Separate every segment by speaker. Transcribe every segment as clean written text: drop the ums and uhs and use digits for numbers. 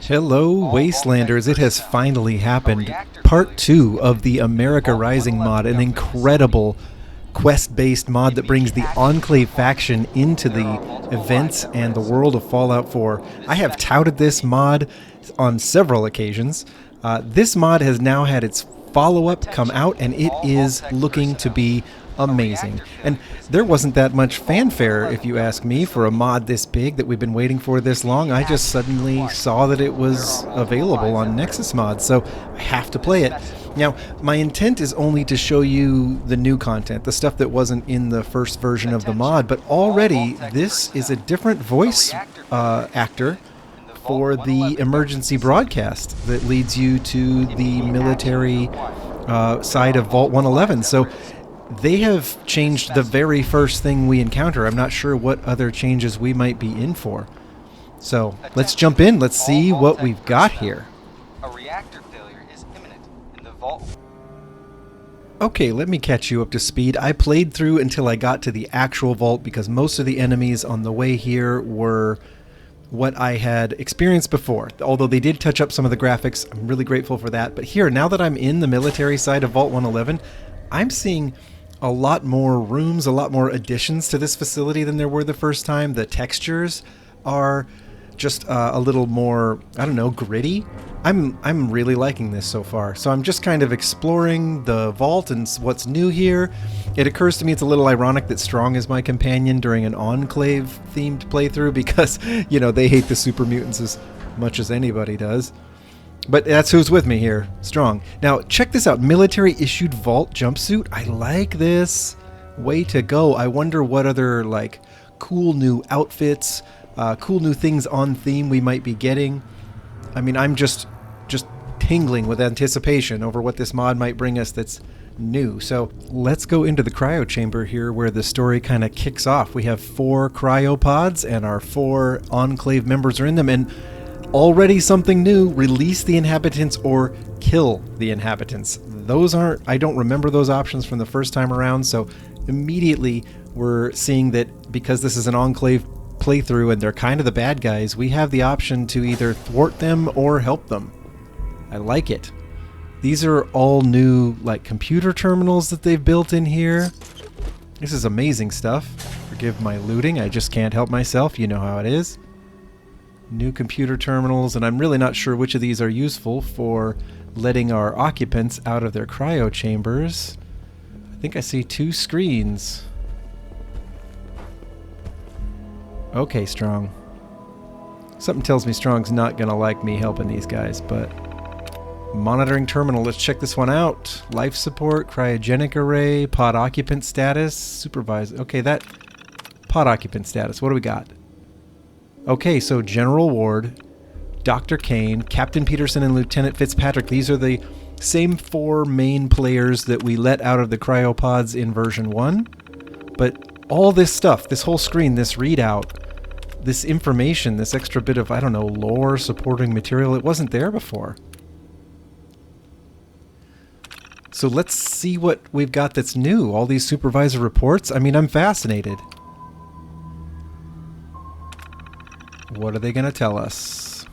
Speaker 1: Hello, Wastelanders. It has finally happened. Part 2 of the America Rising mod, an incredible quest-based mod that brings the Enclave faction into the events and the world of Fallout 4. I have touted this mod on several occasions. This mod has now had its follow-up come out, and it is looking to be amazing. And there wasn't that much fanfare, if you ask me, for a mod this big that we've been waiting for this long. I just suddenly saw that it was available on Nexus Mod, so I have to play it. Now, my intent is only to show you the new content, the stuff that wasn't in the first version of the mod, but already this is a different voice actor for the emergency broadcast that leads you to the military side of Vault 111. So they have changed the very first thing we encounter. I'm not sure what other changes we might be in for. So let's jump in. Let's see what we've got here.
Speaker 2: A reactor failure is imminent in the vault.
Speaker 1: Okay, let me catch you up to speed. I played through until I got to the actual vault because most of the enemies on the way here were what I had experienced before. Although they did touch up some of the graphics, I'm really grateful for that. But here, now that I'm in the military side of Vault 111, I'm seeing a lot more rooms, a lot more additions to this facility than there were the first time. The textures are just a little more, I don't know, gritty. I'm really liking this so far. So I'm just kind of exploring the vault and what's new here. It occurs to me it's a little ironic that Strong is my companion during an Enclave themed playthrough because, you know, they hate the super mutants as much as anybody does. But that's who's with me here, Strong. Now, check this out. Military-issued vault jumpsuit. I like this. Way to go. I wonder what other, like, cool new outfits, cool new things on theme we might be getting. I mean, I'm just tingling with anticipation over what this mod might bring us that's new. So let's go into the cryo chamber here where the story kind of kicks off. We have 4 cryopods, and our 4 Enclave members are in them, and already something new: release the inhabitants or kill the inhabitants. Those aren't, I don't remember those options from the first time around, so immediately we're seeing that because this is an Enclave playthrough and they're kind of the bad guys, we have the option to either thwart them or help them. I like it. These are all new, like, computer terminals that they've built in here. This is amazing stuff. Forgive my looting, I just can't help myself, you know how it is. New computer terminals, and I'm really not sure which of these are useful for letting our occupants out of their cryo chambers. I think I see 2 screens. Okay, Strong. Something tells me Strong's not gonna like me helping these guys, but monitoring terminal, let's check this one out. Life support, cryogenic array, pod occupant status, supervisor. Okay, that pod occupant status, what do we got? Okay, so General Ward, Dr. Kane, Captain Peterson, and Lieutenant Fitzpatrick. These are the same 4 main players that we let out of the cryopods in version 1. But all this stuff, this whole screen, this readout, this information, this extra bit of, I don't know, lore, supporting material, it wasn't there before. So let's see what we've got that's new. All these supervisor reports. I mean, I'm fascinated. What are they going to tell us?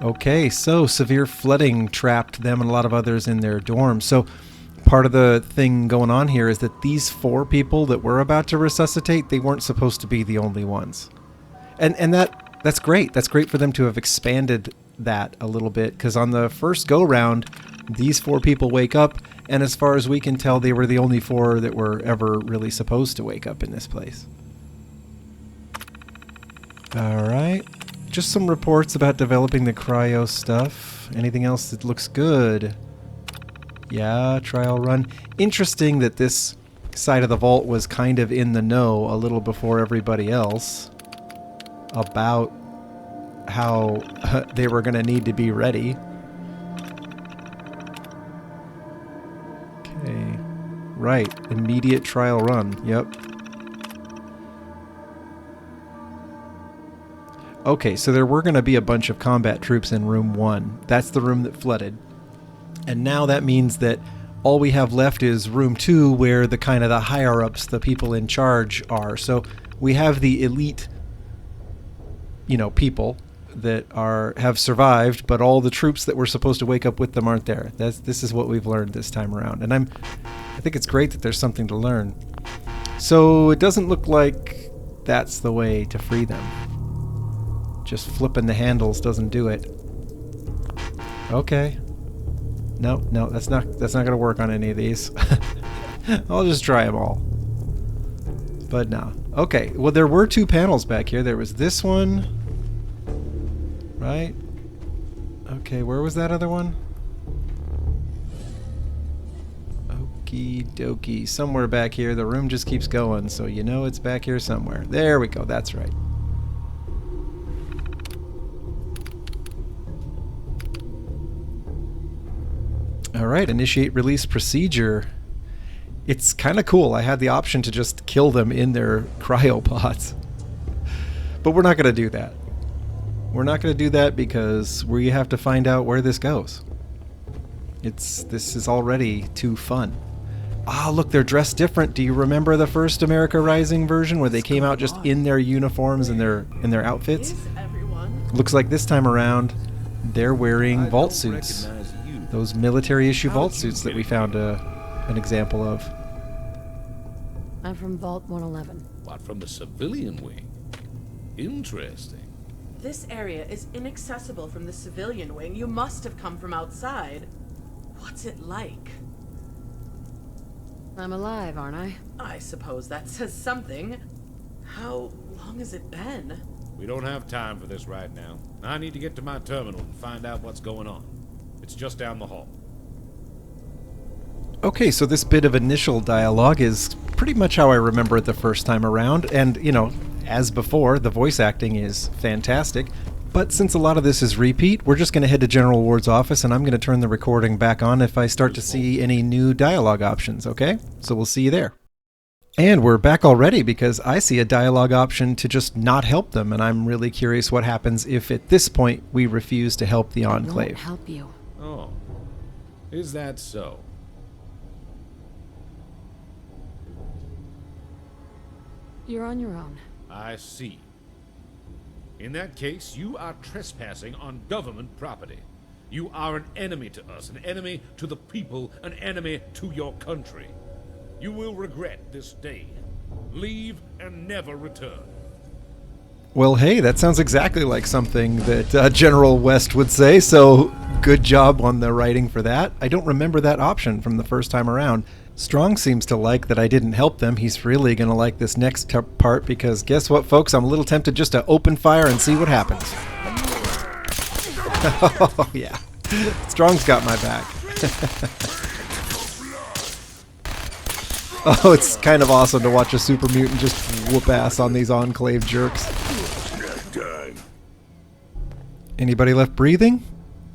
Speaker 1: Okay, so severe flooding trapped them and a lot of others in their dorms. So part of the thing going on here is that these 4 people that we're about to resuscitate, they weren't supposed to be the only ones. And that's great. That's great for them to have expanded that a little bit, because on the first go-round, these 4 people wake up, and as far as we can tell, they were the only 4 that were ever really supposed to wake up in this place. Alright, just some reports about developing the cryo stuff. Anything else that looks good? Yeah, trial run. Interesting that this side of the vault was kind of in the know a little before everybody else about how they were going to need to be ready. Okay, right, immediate trial run, yep. Okay, so there were going to be a bunch of combat troops in room 1. That's the room that flooded. And now that means that all we have left is room 2, where the kind of the higher-ups, the people in charge, are. So we have the elite, you know, people that have survived, but all the troops that were supposed to wake up with them aren't there. This is what we've learned this time around, and I think it's great that there's something to learn. So it doesn't look like that's the way to free them. Just flipping the handles doesn't do it. Okay. No, that's not gonna work on any of these. I'll just try them all. But no. Okay, well there were 2 panels back here. There was this one. Right? Okay, where was that other one? Okie dokie. Somewhere back here. The room just keeps going, so you know it's back here somewhere. There we go, that's right. Alright, initiate release procedure. It's kind of cool. I had the option to just kill them in their cryopods. But we're not going to do that. We're not going to do that because we have to find out where this goes. This is already too fun. Ah, look, they're dressed different. Do you remember the first America Rising version where they came out just in their uniforms and their outfits? Looks like this time around they're wearing vault suits. Those military issue vault suits that we found an example of.
Speaker 3: I'm from Vault 111.
Speaker 4: What, from the civilian wing? Interesting.
Speaker 5: This area is inaccessible from the civilian wing. You must have come from outside. What's it like?
Speaker 3: I'm alive, aren't I?
Speaker 5: I suppose that says something. How long has it been?
Speaker 4: We don't have time for this right now. I need to get to my terminal and find out what's going on. It's just down the hall.
Speaker 1: Okay, so this bit of initial dialogue is pretty much how I remember it the first time around, and, you know, as before, the voice acting is fantastic. But since a lot of this is repeat, we're just going to head to General Ward's office, and I'm going to turn the recording back on if I start to see any new dialogue options, okay? So we'll see you there. And we're back already because I see a dialogue option to just not help them, and I'm really curious what happens if at this point we refuse to help the
Speaker 3: I won't
Speaker 1: Enclave.
Speaker 3: help you.
Speaker 4: Oh. Is that so?
Speaker 3: You're on your own.
Speaker 4: I see. In that case, you are trespassing on government property. You are an enemy to us, an enemy to the people, an enemy to your country. You will regret this day. Leave and never return.
Speaker 1: Well, hey, that sounds exactly like something that General West would say, so good job on the writing for that. I don't remember that option from the first time around. Strong seems to like that I didn't help them. He's really going to like this next part because guess what, folks? I'm a little tempted just to open fire and see what happens. Oh, yeah. Strong's got my back. Oh, it's kind of awesome to watch a super mutant just whoop ass on these Enclave jerks. Anybody left breathing?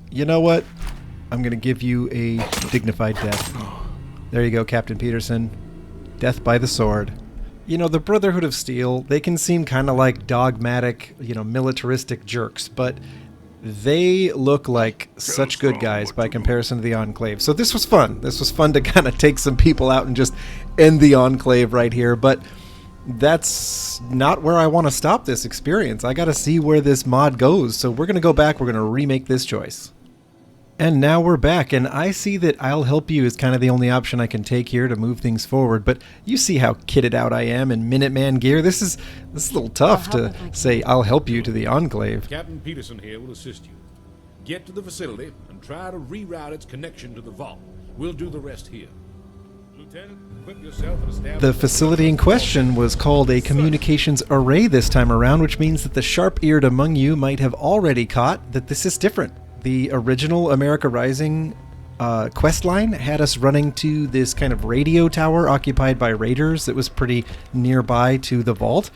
Speaker 1: You know what? I'm going to give you a dignified death. There you go, Captain Peterson. Death by the sword. You know, the Brotherhood of Steel, they can seem kind of like dogmatic, you know, militaristic jerks, but they look like such good guys by comparison to the Enclave. So this was fun. This was fun to kind of take some people out and just end the Enclave right here, but that's not where I want to stop this experience. I got to see where this mod goes, so we're going to go back. We're going to remake this choice. And now we're back, and I see that I'll help you is kind of the only option I can take here to move things forward, but you see how kitted out I am in Minuteman gear. This is a little tough to say I'll help you to the Enclave.
Speaker 4: Captain Peterson here will assist you. Get to the facility and try to reroute its connection to the vault. We'll do the rest here. Lieutenant, equip yourself and establish...
Speaker 1: The facility in question was called a communications array this time around, which means that the sharp-eared among you might have already caught that this is different. The original America Rising quest line had us running to this kind of radio tower occupied by raiders that was pretty nearby to the vault.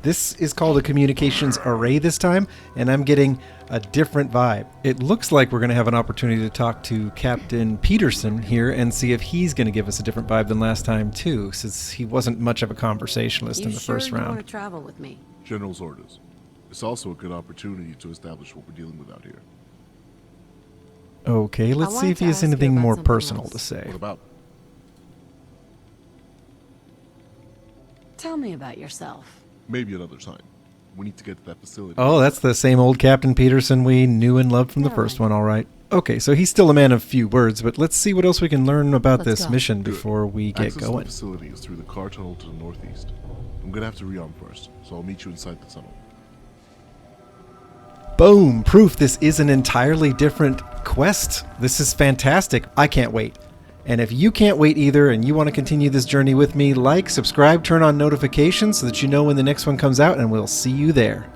Speaker 1: This is called a communications array this time, and I'm getting a different vibe. It looks like we're going to have an opportunity to talk to Captain Peterson here and see if he's going to give us a different vibe than last time too, since he wasn't much of a conversationalist in the first round.
Speaker 3: You want to travel with me?
Speaker 6: General's orders. It's also a good opportunity to establish what we're dealing with out here.
Speaker 1: Okay, let's see if he has anything more personal to say.
Speaker 6: What about?
Speaker 3: Tell me about yourself.
Speaker 6: Maybe another time. We need to get to that facility.
Speaker 1: Oh, that's the same old Captain Peterson we knew and loved from the
Speaker 3: Yeah,
Speaker 1: first
Speaker 3: right.
Speaker 1: one, all right. Okay, so he's still a man of few words, but let's see what else we can learn about
Speaker 3: Let's
Speaker 1: this
Speaker 3: go.
Speaker 1: mission
Speaker 6: Good.
Speaker 1: before we get
Speaker 6: Access to
Speaker 1: going.
Speaker 6: the facility is through the car tunnel to the northeast. I'm gonna have to rearm first, so I'll meet you inside the tunnel.
Speaker 1: Boom! Proof this is an entirely different quest. This is fantastic. I can't wait. And if you can't wait either and you want to continue this journey with me, like, subscribe, turn on notifications so that you know when the next one comes out, and we'll see you there.